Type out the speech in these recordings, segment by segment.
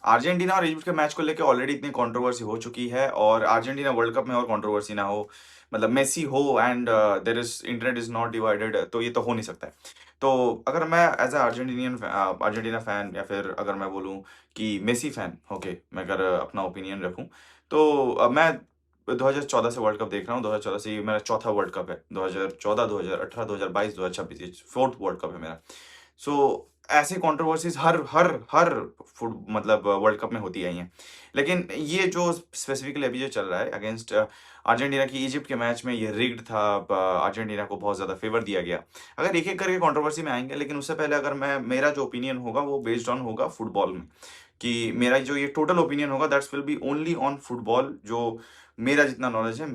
Argentina और Egypt के match को लेके ऑलरेडी इतनी कंट्रोवर्सी हो चुकी है और अर्जेंटीना वर्ल्ड कप में और कंट्रोवर्सी ना हो, मतलब मेसी हो and there is internet is not divided, तो ये तो हो नहीं सकता है। तो अगर मैं as a Argentinian Argentina fan या फिर अगर मैं बोलूँ कि मेसी फैन ओके, मैं अगर अपना ओपिनियन रखूँ, तो मैं 2014 से वर्ल्ड कप देख रहा हूँ। 2014 से ये मेरा चौथा वर्ल्ड कप है। 2014, 2018, 2022, 2026 ये फोर्थ वर्ल्ड कप है मेरा। सो ऐसी कंट्रोवर्सीज हर हर हर फुट मतलब वर्ल्ड कप में होती आई हैं। लेकिन ये जो स्पेसिफिकली अभी जो चल रहा है अगेंस्ट अर्जेंटीना की इजिप्ट के मैच में, ये रिग्ड था। अर्जेंटीना को बहुत ज़्यादा फेवर दिया गया। अगर एक एक करके कंट्रोवर्सी में आएंगे, लेकिन उससे पहले अगर मैं मेरा जो ओपिनियन होगा वो बेस्ड ऑन होगा फुटबॉल में, कि मेरा जो ये टोटल ओपिनियन होगा that's will be only on football. जो मेरा जितना नॉलेज है,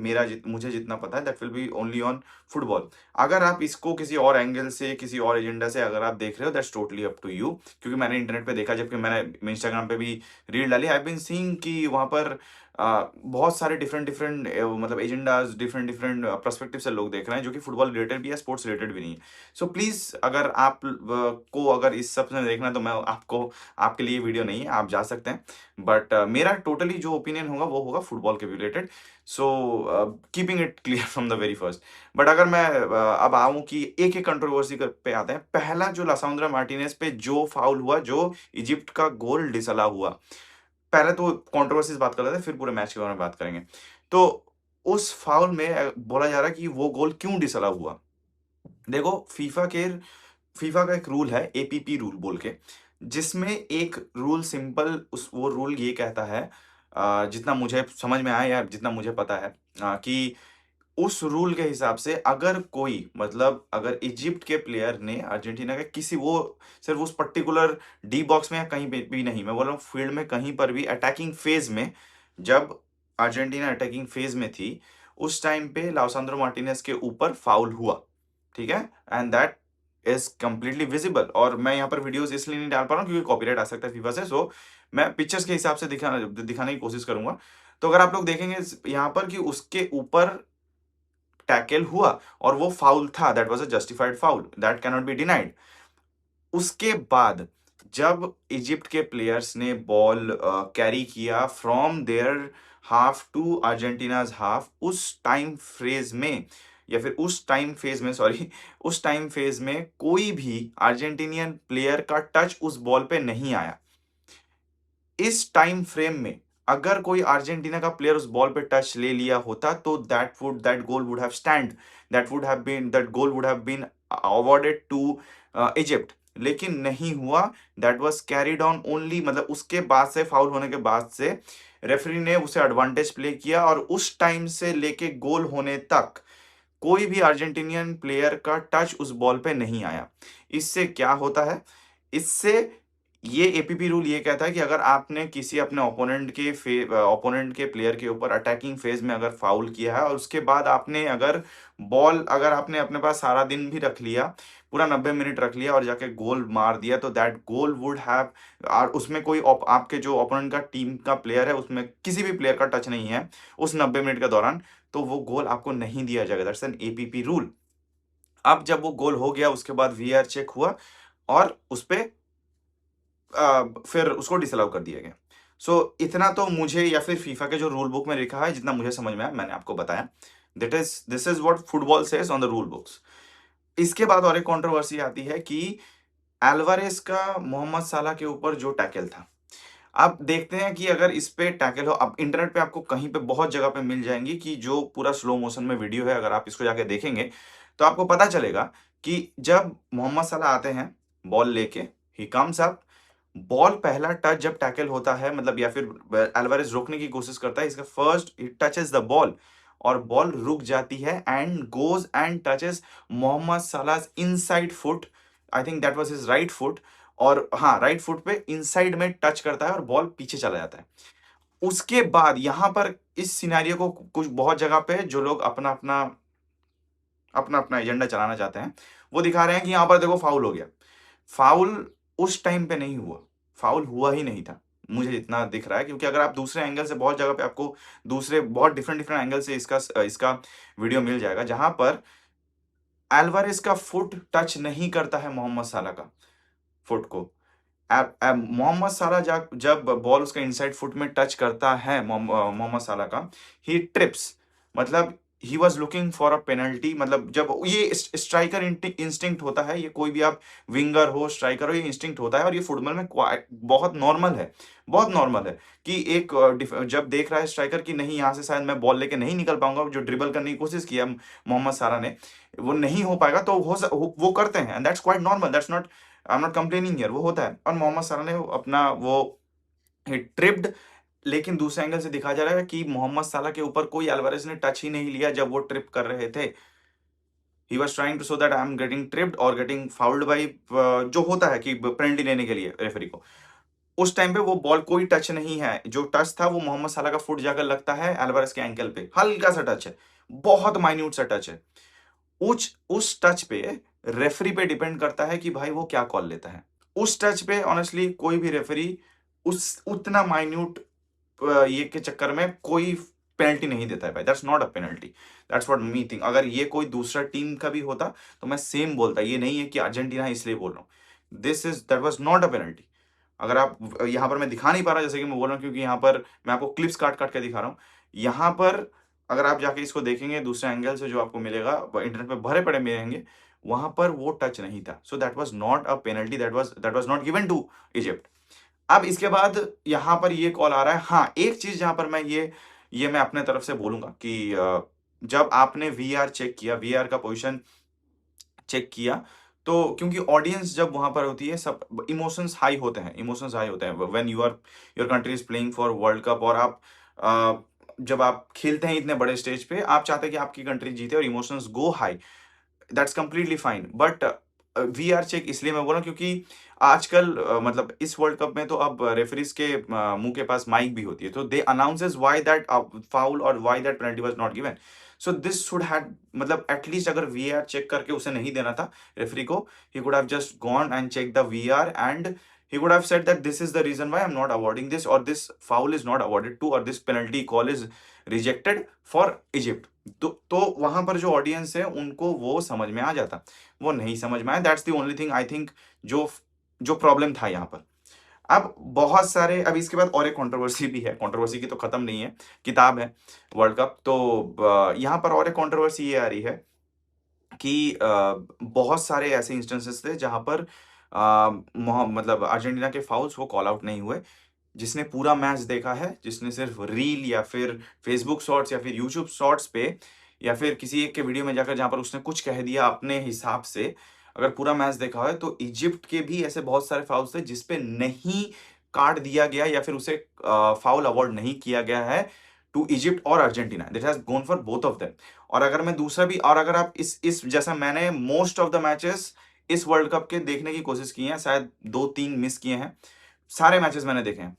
मुझे जितना पता है, that will be only on football. अगर आप इसको किसी और एंगल से, किसी और एजेंडा से अगर आप देख रहे हो, that's totally up to you. क्योंकि मैंने इंटरनेट पे देखा, जबकि मैंने इंस्टाग्राम पे भी रील डाली, आई बीन सीइंग कि वहाँ पर बहुत सारे डिफरेंट डिफरेंट मतलब एजेंडाज, डिफरेंट डिफरेंट पर्सपेक्टिव से लोग देख रहे हैं, जो कि फुटबॉल रिलेटेड भी है, स्पोर्ट्स रिलेटेड भी नहीं है। सो प्लीज, अगर आप को अगर इस सब में देखना है, तो मैं आपको, आपके लिए वीडियो नहीं है, आप जा सकते हैं। बट मेरा टोटली जो ओपिनियन होगा वो होगा फुटबॉल के related. So keeping it clear from the very first. But अगर मैं अब आऊं कि एक एक कंट्रोवर्सी पे आते हैं, पहला जो लासांद्रा मार्टिनेज पे जो फाउल हुआ, जो इजिप्ट का गोल डिसअलाउ हुआ, पहले तो कंट्रोवर्सीज बात कर लेते हैं, फिर पूरे मैच के बारे में बात करेंगे। तो उस फाउल में बोला जा रहा है कि वो गोल क्यों डिसअलाउ हुआ। देखो, फीफा का एक रूल है, एपीपी रूल बोल के, जिसमें एक रूल सिंपल, उस वो रूल ये कहता है, जितना मुझे समझ में आया या जितना मुझे पता है, कि उस रूल के हिसाब से अगर कोई, मतलब अगर इजिप्ट के प्लेयर ने अर्जेंटीना के किसी, वो सिर्फ उस पर्टिकुलर डी बॉक्स में या कहीं पे भी नहीं, मैं बोल रहा हूँ फील्ड में कहीं पर भी अटैकिंग फेज में, जब अर्जेंटीना अटैकिंग फेज में थी, उस टाइम पे लाउसांद्रो मार्टिनेज के ऊपर फाउल हुआ, ठीक है, and that is completely visible. और मैं यहाँ पर वीडियोस इसलिए नहीं डाल पा रहा हूँ क्योंकि कॉपीराइट आ सकता है फीफा से। सो मैं पिक्चर्स के हिसाब से दिखाने की कोशिश करूंगा। तो अगर आप लोग देखेंगे यहाँ पर कि उसके ऊपर टैकल हुआ और वो फाउल था, that was a justified foul, that cannot be denied. उसके बाद जब इजिप्ट के प्लेयर्स ने बॉल कैरी किया from their half to Argentina's half, उस टाइम फ्रेज में, या फिर उस टाइम फेज में, सॉरी, उस टाइम फेज में कोई भी अर्जेंटीनियन प्लेयर का टच उस बॉल पे नहीं आया। इस टाइम फ्रेम में अगर कोई अर्जेंटीना का प्लेयर उस बॉल पे टच ले लिया होता, तो that goal would have stand, that goal would have been awarded to Egypt. लेकिन नहीं हुआ। That was carried on only, मतलब उसके बाद से, फाउल होने के बाद से रेफरी ने उसे एडवांटेज प्ले किया, और उस टाइम से लेके गोल होने तक कोई भी अर्जेंटीनियन प्लेयर का टच उस बॉल पे नहीं आया। इससे क्या होता है, इससे ये एपीपी रूल ये कहता है कि अगर आपने किसी अपने ओपोनेंट के प्लेयर के ऊपर अटैकिंग फेज में अगर फाउल किया है, और उसके बाद आपने अगर बॉल, अगर आपने अपने पास सारा दिन भी रख लिया, पूरा 90 मिनट रख लिया और जाके गोल मार दिया, तो दैट गोल वुड हैव, और उसमें कोई आपके जो ओपोनेंट का टीम का प्लेयर है, उसमें किसी भी प्लेयर का टच नहीं है उस 90 मिनट के दौरान, तो वो गोल आपको नहीं दिया जाएगा। That's an APP rule. अब जब वो गोल हो गया, उसके बाद वीआर चेक हुआ और उस पे फिर उसको डिसअलाउ कर दिया गया। सो इतना तो मुझे, या फिर फीफा के जो रूल बुक में लिखा है, जितना मुझे समझ में आया मैंने आपको बताया। This is what football says on the rule books. इसके बाद और एक कंट्रोवर्सी आती है कि एल्वारेज का मोहम्मद साला के ऊपर जो टैकल था, आप देखते हैं कि अगर इस पे टैकल हो, अब इंटरनेट पे आपको कहीं पे बहुत जगह पे मिल जाएंगी कि जो पूरा स्लो मोशन में वीडियो है, अगर आप इसको जाके देखेंगे तो आपको पता चलेगा कि जब मोहम्मद सलाह आते हैं बॉल लेके, ही कम्स अप, बॉल पहला टच जब टैकल होता है, मतलब या फिर एल्वारेज रोकने की कोशिश करता है, इसका first it touches the ball, और बॉल रुक जाती है and goes and touches Mohamed Salah inside foot. I think that was his right foot, और हाँ, राइट फुट पे इनसाइड में टच करता है और बॉल पीछे चला जाता है। उसके बाद यहां पर इस सिनेरियो को कुछ बहुत जगह पे जो लोग अपना अपना एजेंडा चलाना चाहते हैं, वो दिखा रहे हैं कि यहां पर देखो फाउल हो गया। फाउल उस टाइम पे नहीं हुआ, फाउल हुआ ही नहीं था, मुझे इतना दिख रहा है। क्योंकि अगर आप दूसरे एंगल से, बहुत जगह पे आपको दूसरे बहुत डिफरेंट डिफरेंट एंगल से इसका वीडियो मिल जाएगा, जहां पर एल्वारेज का फुट टच नहीं करता है मोहम्मद साला का फुट को, मोहम्मद साला जब बॉल उसका इनसाइड फुट में टच करता है मोहम्मद साला का, ही ट्रिप्स, मतलब he was looking for a penalty. मतलब जब ये स्ट्राइकर इंस्टिंक्ट होता है, ये कोई भी आप विंगर हो स्ट्राइकर हो, ये इंस्टिंक्ट होता है, और ये फुटबॉल में बहुत नॉर्मल है, बहुत नॉर्मल है कि एक जब देख रहा है स्ट्राइकर कि नहीं यहाँ से शायद मैं बॉल लेके नहीं निकल पाऊंगा, जो ड्रिबल करने की कोशिश किया मोहम्मद साला ने, वो नहीं हो पाएगा, तो वो करते हैं, and that's quite normal, that's not, I am not complaining here, वो होता है। और मोहम्मद साला ने अपना वो ट्रिप्ड, लेकिन दूसरे एंगल से दिखा जा रहा है कि मोहम्मद साला के ऊपर कोई अल्वारेज ने टच ही नहीं लिया जब वो ट्रिप कर रहे थे। He was trying to show that I am getting tripped और गेटिंग फाउल्ड बाई, जो होता है कि पेनल्टी लेने के लिए रेफरी को। उस टाइम पे वो बॉल कोई टच नहीं है, जो टच था वो मोहम्मद साला का फुट जाकर लगता है अल्वारेज के एंकल पे, हल्का सा टच है, बहुत माइन्यूट सा टच है। उस टच पे रेफरी पे डिपेंड करता है कि भाई वो क्या कॉल लेता है। उस टच पे ऑनेस्टली कोई भी रेफरी उस उतना माइन्यूट ये के चक्कर में कोई पेनल्टी नहीं देता है भाई, that's not a penalty, that's what me think. अगर ये कोई दूसरा टीम का भी होता तो मैं सेम बोलता, ये नहीं है कि अर्जेंटीना इसलिए बोल रहा हूँ, this is that was not a penalty. अगर आप यहाँ पर मैं दिखा नहीं पा रहा जैसे कि मैं बोल रहा हूँ, क्योंकि यहाँ पर मैं आपको क्लिप्स काट काट के दिखा रहा हूँ। यहाँ पर अगर आप जाके इसको देखेंगे दूसरे एंगल से, जो आपको मिलेगा इंटरनेट पे भरे पड़े मिलेंगे, वहां पर वो टच नहीं था, so that was not a penalty, that was not given to Egypt. अब इसके बाद यहाँ पर ये कॉल आ रहा है। हाँ, एक चीज जहां पर मैं ये मैं अपने तरफ से बोलूंगा कि जब आपने वीआर चेक किया, वीआर का पोजीशन चेक किया, तो क्योंकि ऑडियंस जब वहां पर होती है, सब इमोशंस हाई होते हैं, इमोशंस हाई होते हैं when your country is playing for world cup, और आप जब आप खेलते हैं इतने बड़े स्टेज पे, आप चाहते हैं कि आपकी कंट्री जीते और emotions go high, that's completely fine. But VAR check इसलिए मैं बोल रहा हूँ क्योंकि आजकल मतलब इस वर्ल्ड कप में तो अब रेफरीज के मुंह के पास माइक भी होती है, तो they announces why that foul और why that penalty was not given. So this should had, मतलब एटलीस्ट अगर वीआर चेक करके उसे नहीं देना था रेफरी को, he could have just gone and check the VAR, and he would have said that this is the reason why I'm not awarding this, or this foul is not awarded to, or this penalty call is rejected for Egypt। तो वहां पर जो audience है उनको वो समझ में आ जाता, वो नहीं समझ में आया, that's the only thing I think जो जो प्रॉब्लम था यहाँ पर। अब बहुत सारे, अब इसके बाद और एक कंट्रोवर्सी भी है, कंट्रोवर्सी की तो खत्म नहीं है, किताब है वर्ल्ड कप, तो यहाँ पर और एक कंट्रोवर्सी ये आ रही है कि बहुत सारे ऐसे इंस्टेंसेस थे जहां पर मतलब अर्जेंटीना के फाउल्स वो कॉल आउट नहीं हुए। जिसने पूरा मैच देखा है, जिसने सिर्फ रील या फिर फेसबुक शॉर्ट्स या फिर यूट्यूब शॉर्ट्स पे या फिर किसी एक के वीडियो में जाकर जहां पर उसने कुछ कह दिया अपने हिसाब से, अगर पूरा मैच देखा है तो इजिप्ट के भी ऐसे बहुत सारे फाउल्स थे जिसपे नहीं काट दिया गया या फिर उसे फाउल अवार्ड नहीं किया गया है टू इजिप्ट और Argentina, that has gone for both of them. और अगर मैं दूसरा भी, और अगर आप इस जैसा मैंने मोस्ट ऑफ द मैचेस इस वर्ल्ड कप के देखने की कोशिश की है, शायद 2-3 मिस किए हैं, सारे मैचेस मैंने देखे हैं।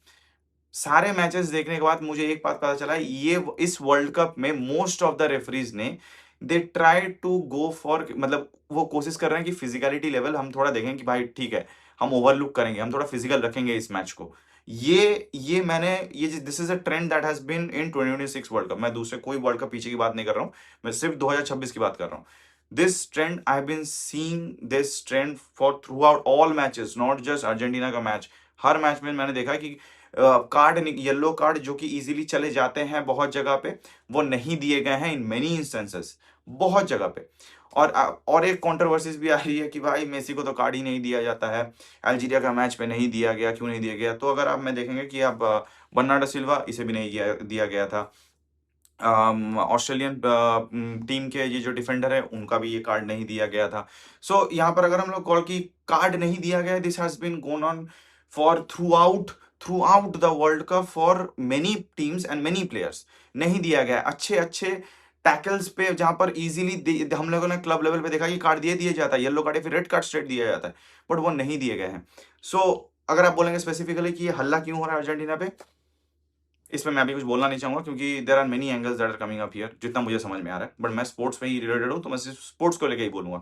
सारे मैचेस देखने के बाद मुझे एक बात पता चला, ये इस वर्ल्ड कप में मोस्ट ऑफ द रेफरीज ने they try to go for, मतलब वो कोशिश कर रहे हैं कि फिजिकलिटी लेवल हम थोड़ा देखें कि भाई ठीक है, हम ओवरलुक करेंगे, हम थोड़ा फिजिकल रखेंगे इस मैच को। ये मैंने ये this is a trend that has been in 2026 world cup. मैं दूसरे कोई वर्ल्ड कप पीछे की बात नहीं कर रहा हूँ, मैं सिर्फ 2026 की बात कर रहा हूँ। This trend I have been seeing this trend for throughout all matches, not just Argentina का मैच। हर मैच में मैंने देखा कि कार्ड, येलो कार्ड जो कि इजीली चले जाते हैं बहुत जगह पे, वो नहीं दिए गए हैं इन मेनी इंस्टेंसेस, बहुत जगह पे। और एक कंट्रोवर्सीज भी आ रही है कि भाई मेसी को तो कार्ड ही नहीं दिया जाता है, अल्जीरिया का मैच पे नहीं दिया गया, क्यों नहीं दिया गया? तो अगर आप मैं देखेंगे कि अब बर्नार्डो सिल्वा, इसे भी नहीं दिया गया था। ऑस्ट्रेलियन टीम के ये जो डिफेंडर है उनका भी ये कार्ड नहीं दिया गया था। सो यहाँ पर अगर हम लोग कॉल की कार्ड नहीं दिया गया, this has been gone on for throughout the world cup for many teams and many players, नहीं दिया गया। अच्छे अच्छे टैकल्स पे जहां पर इजीली हम लोगों ने क्लब लेवल पे देखा कि कार्ड दिया जाता है, येलो कार्ड या फिर रेड कार्ड स्ट्रेट दिया जाता है, बट वो नहीं दिए गए हैं। सो अगर आप बोलेंगे स्पेसिफिकली कि ये हल्ला क्यों हो रहा है अर्जेंटीना पे, इसमें मैं अभी कुछ बोलना नहीं चाहूंगा क्योंकि there are many angles that are coming up here, जितना मुझे समझ में आ रहा है। बट मैं स्पोर्ट्स में ही रिलेटेड हूँ, तो मैं सिर्फ स्पोर्ट्स को लेकर ही बोलूंगा।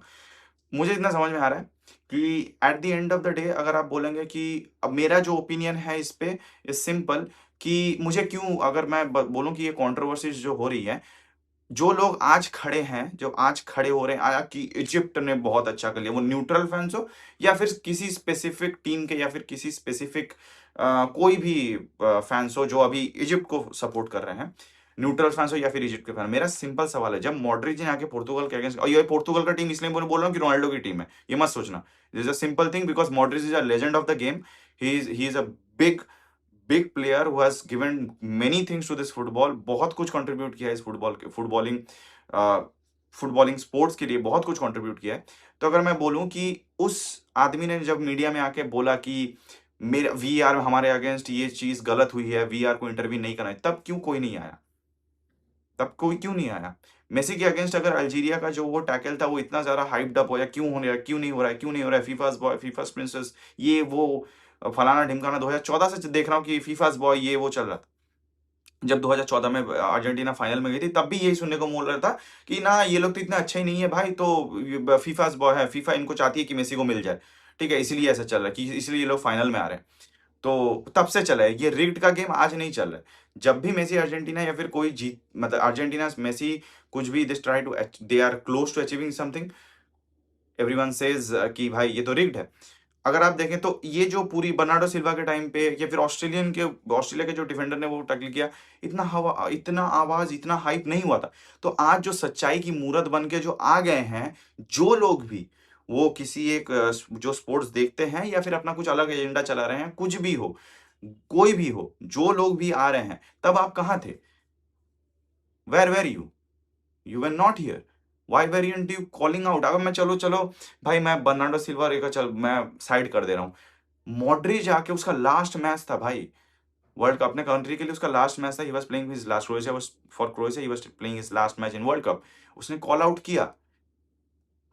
मुझे इतना समझ में आ रहा है कि at the end of the day अगर आप बोलेंगे कि अब मेरा जो ओपिनियन है इस पे इज सिंपल, कि मुझे क्यों, अगर मैं बोलूं कि ये कंट्रोवर्सीज जो हो रही है, जो लोग आज खड़े हैं, जो आज खड़े हो रहे हैं कि इजिप्ट ने बहुत अच्छा कर लिया, वो न्यूट्रल फैंस हो या फिर किसी स्पेसिफिक टीम के या फिर किसी स्पेसिफिक कोई भी फैंस हो जो अभी इजिप्ट को सपोर्ट कर रहे हैं, न्यूट्रल फैंस हो या फिर इजिप्ट के फैन, मेरा सिंपल सवाल है, जब मॉड्रिच ने आके पोर्तुगल के अगेंस्ट, और ये पोर्तुगल का टीम इसलिए बोल रहा हूँ कि रोनाल्डो की टीम है, ये मत सोचना, this is a simple thing because Modric is a legend of the game, he is a big big player who has given many things to this football, बहुत कुछ कंट्रीब्यूट किया है इस फुटबॉलिंग फुटबॉलिंग स्पोर्ट्स के लिए, बहुत कुछ contribute किया है। तो अगर मैं बोलूं कि उस आदमी ने जब मीडिया में आके बोला कि मेरे वीआर हमारे अगेंस्ट ये चीज गलत हुई है, वीआर को इंटरव्यू नहीं करना है, तब क्यों कोई नहीं आया? तब कोई क्यों नहीं आया? मेसी के अगेंस्ट अगर अल्जीरिया का जो वो टैकल था वो इतना ज्यादा हाइप्ड अप हो या क्यों हो रहा है, क्यों नहीं हो रहा है, क्यों नहीं हो रहा है, फीफास बॉय, फीफास प्रिंसेस, ये वो फलाना ढिमकाना, 2014 से देख रहा हूँ कि फीफास बॉय ये वो चल रहा था। जब 2014 में अर्जेंटीना फाइनल में गई थी तब भी यही सुनने को मिल रहा था कि ना ये लोग तो इतना अच्छा ही नहीं है भाई, तो फीफास बॉय है, फीफा इनको चाहती है कि मेसी को मिल जाए, ठीक है, इसलिए ऐसा चल रहा है कि इसलिए ये लोग फाइनल में आ रहे हैं। तो तब से चला है ये, रिग्ड का गेम आज नहीं चल रहा है। जब भी मेसी अर्जेंटीना या फिर कोई जीत, मतलब अर्जेंटीना मेसी कुछ भी, this try to, they are close to achieving something, everyone says कि भाई ये तो रिग्ड है। अगर आप देखें तो ये जो पूरी बर्नार्डो सिल्वा के टाइम पे या फिर ऑस्ट्रेलिया के जो डिफेंडर ने वो टैकल किया, इतना हवा, इतना आवाज, इतना हाइप नहीं हुआ था। तो आज जो सच्चाई की मूरत बन के जो आ गए हैं, जो लोग भी, वो किसी एक जो स्पोर्ट्स देखते हैं या फिर अपना कुछ अलग एजेंडा चला रहे हैं, कुछ भी हो, कोई भी हो, जो लोग भी आ रहे हैं, तब आप कहाँ थे? Where where you were not here, why weren't you calling out? अगर मैं, चलो चलो भाई, मैं बर्नार्डो सिल्वा रेखा, चल मैं साइड कर दे रहा हूँ, मॉड्रिच आके उसका लास्ट मैच था भाई, वर्ल्ड कप, अपने कंट्री के लिए उसका लास्ट मैच था, he was playing his last, Croatia was, for Croatia he was playing his last match in world cup, उसने कॉल आउट किया।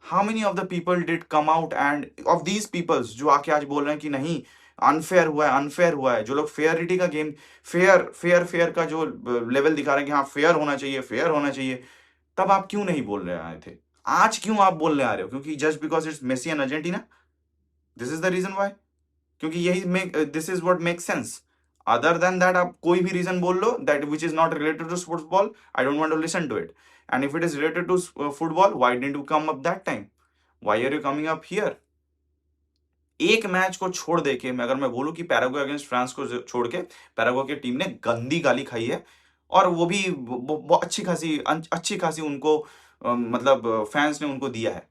How many of the people did come out and of these peoples जो आके आज बोल रहे हैं कि नहीं, अनफेयर हुआ है, अनफेयर हुआ है, जो लोग फेयरिटी का गेम, फेयर का जो लेवल दिखा रहे हैं कि हाँ फेयर होना चाहिए, फेयर होना चाहिए, तब आप क्यों नहीं बोल रहे आए थे? आज क्यों आप बोलने आ रहे हो? क्योंकि just because it's Messi and Argentina, this is the reason why, क्योंकि यही make, this is what make sense. Other than that आप कोई भी रीजन बोल लो that which is not related to football, I don't want to listen to it, and if it is related to football, why didn't you come up that time, why are you coming up here? एक match को छोड़ दे के, मैं अगर मैं बोलूं कि Paraguay against France को छोड़ के पैराग्वे की टीम ने गंदी गाली खाई है, और वो भी अच्छी खासी उनको मतलब फैंस ने उनको दिया है।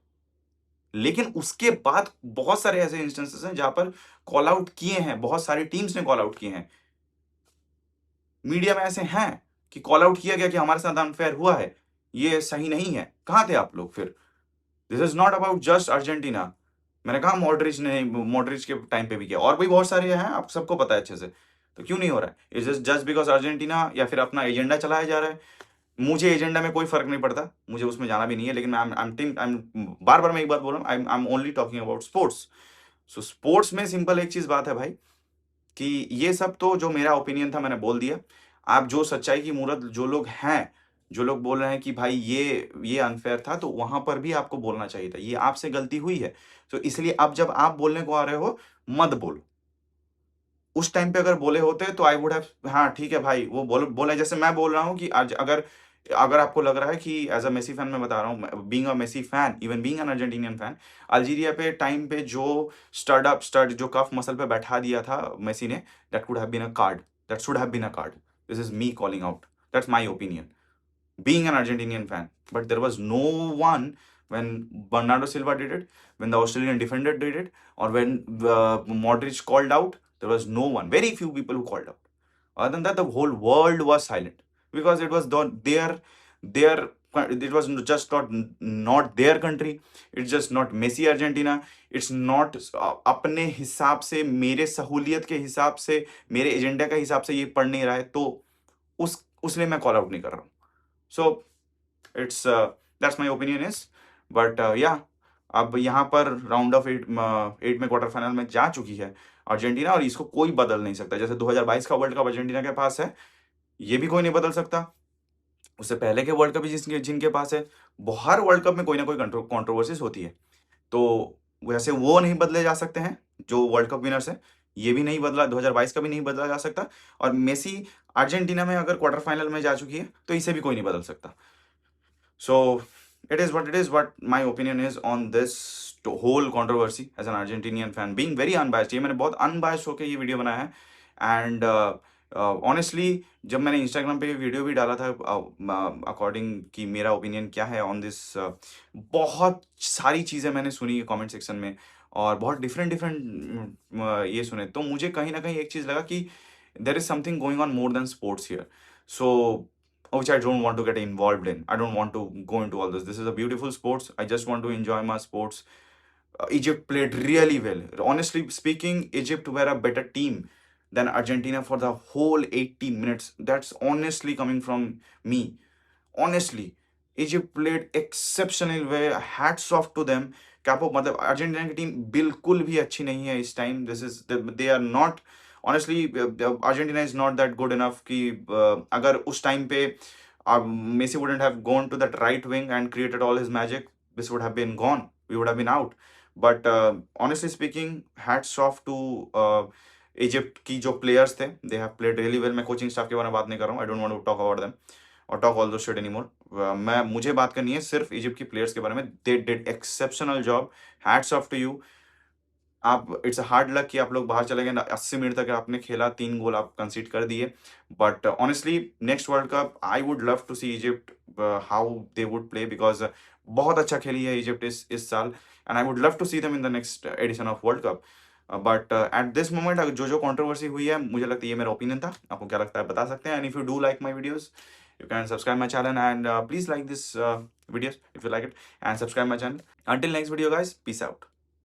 लेकिन उसके बाद बहुत सारे ऐसे इंस्टेंसेस हैं जहां पर कॉल आउट किए हैं, बहुत सारी टीम्स ने कॉल आउट किए हैं, मीडिया में ऐसे हैं कि कॉल आउट किया गया कि हमारे साथ अनफेयर हुआ है, ये सही नहीं है। कहां थे आप लोग फिर? This is not about just Argentina. मैंने कहा मॉडरिच ने, मॉडरिच के टाइम पे भी किया, और भी बहुत सारे हैं, आप सबको पता है अच्छे से। तो क्यों नहीं हो रहा है? इज जस्ट बिकॉज अर्जेंटीना या फिर अपना एजेंडा चलाया जा रहा है? मुझे एजेंडा में कोई फर्क नहीं पड़ता, मुझे उसमें जाना भी नहीं है, लेकिन आई एम बार बार मैं एक बात बोल रहा हूँ, I am only talking about sports. So sports में सिंपल एक चीज बात है भाई, कि ये सब तो जो मेरा ओपिनियन था मैंने बोल दिया। आप जो सच्चाई की मूरत, जो लोग हैं, जो लोग बोल रहे हैं कि भाई ये अनफेयर था, तो वहां पर भी आपको बोलना चाहिए था, ये आपसे गलती हुई है। तो इसलिए अब जब आप बोलने को आ रहे हो, मत बोलो। उस टाइम पे अगर बोले होते तो आई वुड हैव, हाँ ठीक है भाई, वो बोले जैसे मैं बोल रहा हूँ कि आज अगर अगर आपको लग रहा है कि एज अ मेसी फैन मैं बता रहा हूँ, being a Messi fan, even being an Argentinian fan, Algeria पे टाइम पे जो स्टड जो कफ मसल पे बैठा दिया था मेसी ने, that could have been a card, that should have been a card. This is me calling out, that's my opinion, being an Argentinian fan. But there was no one when Bernardo Silva did it, when the Australian defender did it, or when Modric called out. There was no one. Very few people who called out. Other than that, the whole world was silent because it was their. It was just not their country. It's just not Messi Argentina. It's not अपने हिसाब से, मेरे सहूलियत के हिसाब से, मेरे agenda का हिसाब से ये पढ़ नहीं रहा है, तो उसलिए मैं कॉल आउट नहीं कर रहा हूँ। So it's that's my opinion is, but yeah, अब यहाँ पर राउंड ऑफ 8 में क्वार्टर फाइनल में जा चुकी है अर्जेंटीना, और इसको कोई बदल नहीं सकता। जैसे 2022 का वर्ल्ड कप अर्जेंटीना के पास है, ये भी कोई नहीं बदल सकता। उससे पहले के वर्ल्ड कप भी जिनके पास है, हर वर्ल्ड कप में कोई ना कोई कंट्रोवर्सीज होती है। तो वैसे वो नहीं बदले जा सकते हैं जो वर्ल्ड कप विनर्स है, ये भी नहीं बदला, 2022 का भी नहीं बदला जा सकता। और मेसी अर्जेंटीना में अगर क्वार्टर फाइनल में जा चुकी है तो इसे भी कोई नहीं बदल सकता। So it is what it is. What my opinion is on this whole controversy as an Argentinian fan, being very unbiased. ये मैंने बहुत unbiased होके ये वीडियो बनाया है एंड ऑनेस्टली जब मैंने इंस्टाग्राम पे वीडियो भी डाला था अकॉर्डिंग कि मेरा ओपिनियन क्या है ऑन दिस, बहुत सारी चीज़ें मैंने सुनी कमेंट सेक्शन में और बहुत डिफरेंट डिफरेंट ये सुने, तो मुझे कहीं ना कहीं एक चीज़ लगा कि there is something going on more than sports here. So which I don't want to get involved in. I don't want to go into all this. This is a beautiful sports. I just want to enjoy my sports. Egypt played really well. Honestly speaking, Egypt were a better team than Argentina for the whole 80 minutes. That's honestly coming from me. Honestly, Egypt played exceptional way. Hats off to them. कैपो मतलब Argentina की team बिल्कुल भी अच्छी नहीं है इस time. This is they are not, honestly Argentina is not that good enough कि अगर उस टाइम पे Messi wouldn't have gone to that right wing and created all his magic, this would have been gone. We would have been out. But honestly speaking, hats off to Egypt की जो players थे. They have played really well. मैं coaching staff के बारे में बात नहीं कर रहा हूँ. I don't want to talk about them और talk all those shit anymore. मुझे बात करनी है सिर्फ इजिप्ट की प्लेयर्स के बारे में. They did exceptional job. Hats off to you. आप इट्स अ हार्ड लक कि आप लोग बाहर चले गए. 80 मिनट तक आपने खेला, 3 गोल आप कंसीड कर दिए. But honestly next world cup I would love to see Egypt how they would play, because बहुत अच्छा खेली है इजिप्ट इस साल and I would love to see them in the next edition of world cup. But at this moment जो जो controversy हुई है, मुझे लगता है ये मेरा ओपिनियन था. आपको क्या लगता है बता सकते हैं. And if you do like my videos, you can subscribe my channel and please like this videos if you like it and subscribe my channel. Until next video guys, peace out.